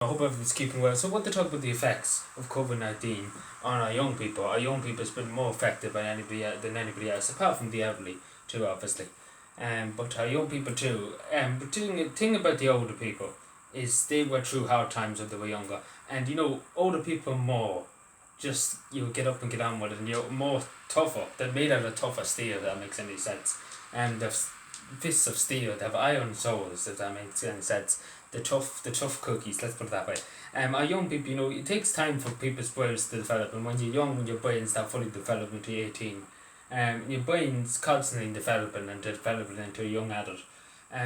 I hope everyone's keeping well. So, what to talk about the effects of COVID-19 on our young people? Our young people has been more affected by than anybody else, apart from the elderly too, obviously. But our young people too. But the thing about the older people is they were through hard times when they were younger, and older people are more just get up and get on with it, and you're more tougher. They're made out of tougher steel. If that makes any sense. And they've fists of steel. They have iron souls. If that makes any sense. The tough cookies, let's put it that way. Our young people, it takes time for people's brains to develop, and when you're young, when your brain's not fully developed until 18, your brain's constantly developing and developing into a young adult.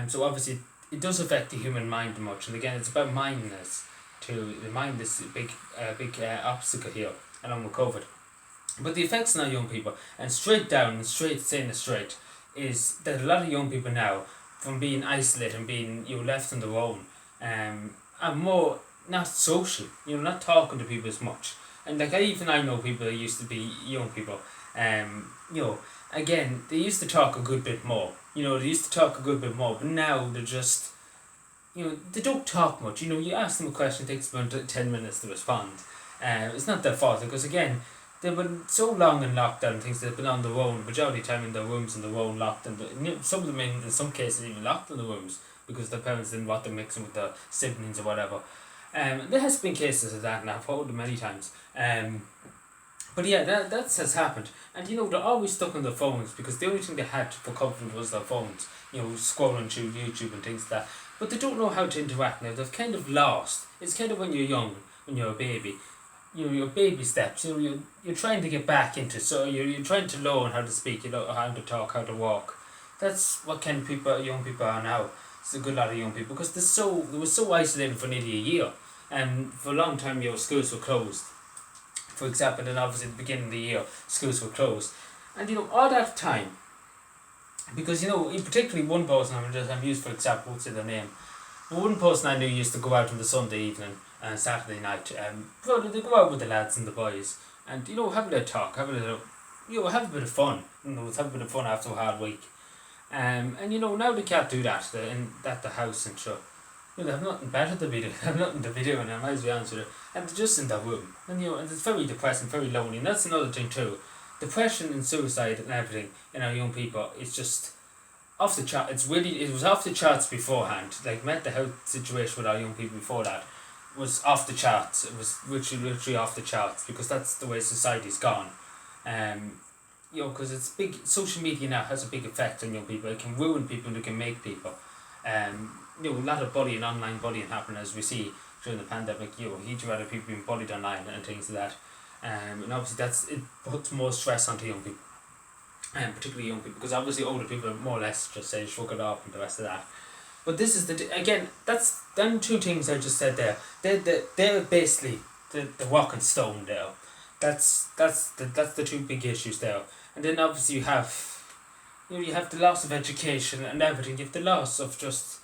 So obviously it does affect the human mind much, and again, it's about mindness too. The mind is a big obstacle here, along with COVID. But the effects on our young people, and straight down, and saying it straight, is that a lot of young people now, from being isolated and being left on their own, are more not social, not talking to people as much. And like I know people that used to be young people, again, they used to talk a good bit more. They used to talk a good bit more, but now they're just, they don't talk much. You ask them a question, it takes about 10 minutes to respond. It's not their fault, because again, they've been so long in lockdown, things they've been on their own, the majority of the time in their rooms, in their own locked, and some of them in some cases even locked in the rooms because their parents didn't want them mixing with their siblings or whatever. There has been cases of that, and I've heard them many times. But yeah, that has happened, and they're always stuck on their phones, because the only thing they had for comfort was their phones. Scrolling through YouTube and things like that. But they don't know how to interact now. They've kind of lost. It's kind of when you're young, when you're a baby. Your baby steps. You're trying to get back into. So you're trying to learn how to speak. How to talk, how to walk. That's what kind of people young people are now. It's a good lot of young people, because they were so isolated for nearly a year, and for a long time schools were closed. For example, then obviously at the beginning of the year schools were closed, and all that time, because particularly one person I'm used for example, won't say their name. One person I knew used to go out on the Sunday evening and Saturday night. They go out with the lads and the boys, and have a little talk, have a little, have a bit of fun. Have a bit of fun after a hard week. And now they can't do that. They're in the house and sure. They have nothing better to be doing. They have nothing to be doing. I might as well be honest with you. And they're just in their room, and and it's very depressing, very lonely. And that's another thing too. Depression and suicide and everything in our young people. It's just off the chart. It was off the charts beforehand. Like mental health situation with our young people before that was off the charts. It was literally off the charts, because that's the way society's gone. Because it's big. Social media now has a big effect on young people. It can ruin people and it can make people. A lot of bullying, online bullying happening, as we see during the pandemic. Huge amount of people being bullied online and things like that. And obviously it puts more stress onto young people. Particularly young people, because obviously older people are more or less just say shrug it off and the rest of that. But this is again, that's them two things I just said there. They're basically the walking stone there. That's the two big issues there. And then obviously you have the loss of education and everything. You have the loss of just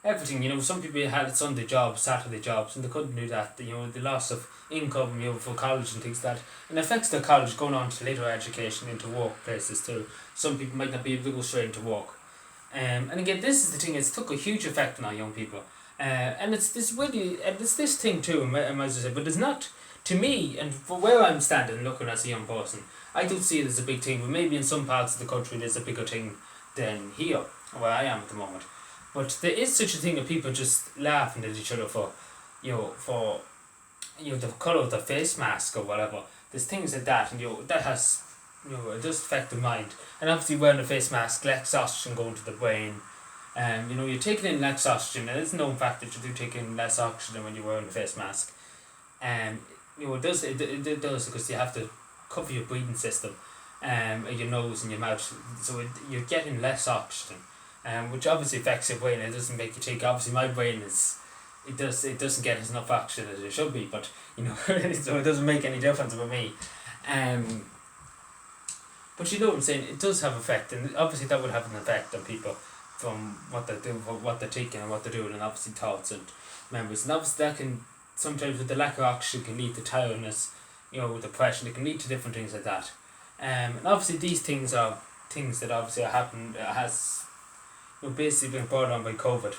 everything. Some people had Sunday jobs, Saturday jobs, and they couldn't do that. The loss of income, for college and things like that. And it affects their college going on to later education, into workplaces too. Some people might not be able to go straight into work. And again, this is the thing, it's took a huge effect on our young people. And it's this thing too, I might as well say, but it's not, to me, and for where I'm standing looking as a young person, I don't see it as a big thing, but maybe in some parts of the country there's a bigger thing than here, where I am at the moment. But there is such a thing of people just laughing at each other for the colour of the face mask or whatever. There's things like that, and that has, it does affect the mind. And obviously wearing a face mask lacks oxygen going to the brain. You're taking in less oxygen, and it's a known fact that you do take in less oxygen when you're wearing a face mask. It does because you have to cover your breathing system, your nose and your mouth, so you're getting less oxygen, which obviously affects your brain. It doesn't make you think. Obviously, my brain it doesn't get enough oxygen as it should be, but so it doesn't make any difference for me. But you know what I'm saying. It does have effect, and obviously that would have an effect on people from what they do, what they're taking and what they're doing, and obviously thoughts and memories. And obviously that can sometimes, with the lack of oxygen, can lead to tiredness, depression. It can lead to different things like that. And obviously these things are things that obviously are happening, has basically been brought on by COVID.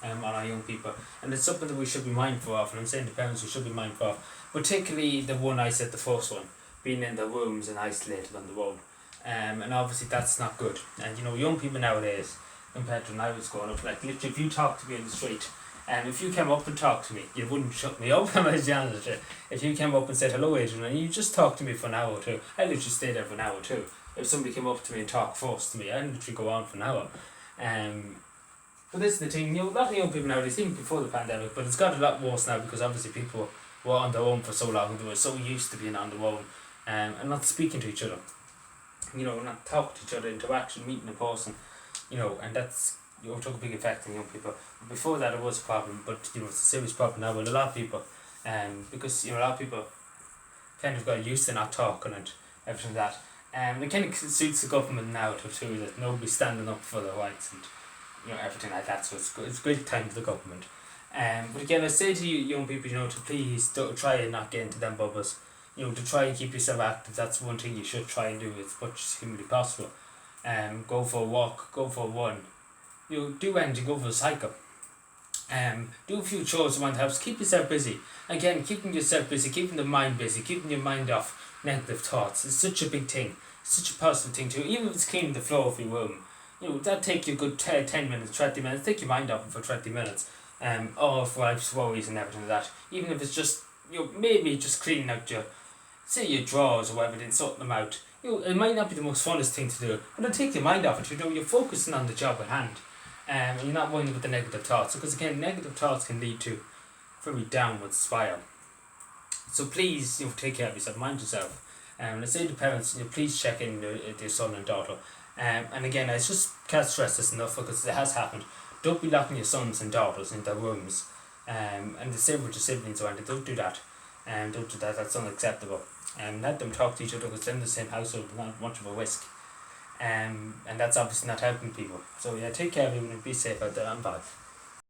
on our young people, and it's something that we should be mindful of. And I'm saying to parents, we should be mindful of, particularly the one I said, the first one, being in the rooms and isolated on the road, and obviously that's not good. And young people nowadays, compared to when I was growing up, like literally, if you talk to me in the street, and if you came up and talked to me, you wouldn't shut me up. I'm as honest. If you came up and said hello, Adrian, and you just talked to me for an hour or two, I literally stay there for an hour or two. If somebody came up to me and talked first to me, I'd literally go on for an hour. But this is the thing, a lot of young people nowadays, even before the pandemic, but it's got a lot worse now because obviously people were on their own for so long and they were so used to being on their own, and not speaking to each other. Not talking to each other, interaction, meeting in person, and that's took a big effect on young people. But before that, it was a problem, but it's a serious problem now with a lot of people, because a lot of people kind of got used to not talking and everything like that. It kind of suits the government now too, that nobody's standing up for their rights and everything like that. So it's a great time for the government. But again, I say to you young people, to please don't try and not get into them bubbles. To try and keep yourself active. That's one thing you should try and do as much as humanly possible. Go for a walk, go for a run. Do anything, go for a cycle. Do a few chores around the house. Keep yourself busy. Again, keeping yourself busy, keeping the mind busy, keeping your mind off negative thoughts. It's such a big thing. Such a positive thing too. Even if it's cleaning the floor of your room, that'll take you a good 10 minutes, 20 minutes. Take your mind off it for 20 minutes. Of life's worries and everything like that. Even if it's just, maybe just cleaning out your drawers or whatever, then sorting them out. It might not be the most funnest thing to do, but it'll take your mind off it. You're focusing on the job at hand. And you're not worrying about the negative thoughts, because again, negative thoughts can lead to very downward spiral. So please, take care of yourself, mind yourself. I say to parents, please check in their son and daughter. And again, I just can't stress this enough because it has happened. Don't be locking your sons and daughters in their rooms. And the same with your siblings or anything. Don't do that. Don't do that. That's unacceptable. Let them talk to each other because they're in the same household. Not much of a risk. And that's obviously not helping people. So yeah, take care of them and be safe out there and bye.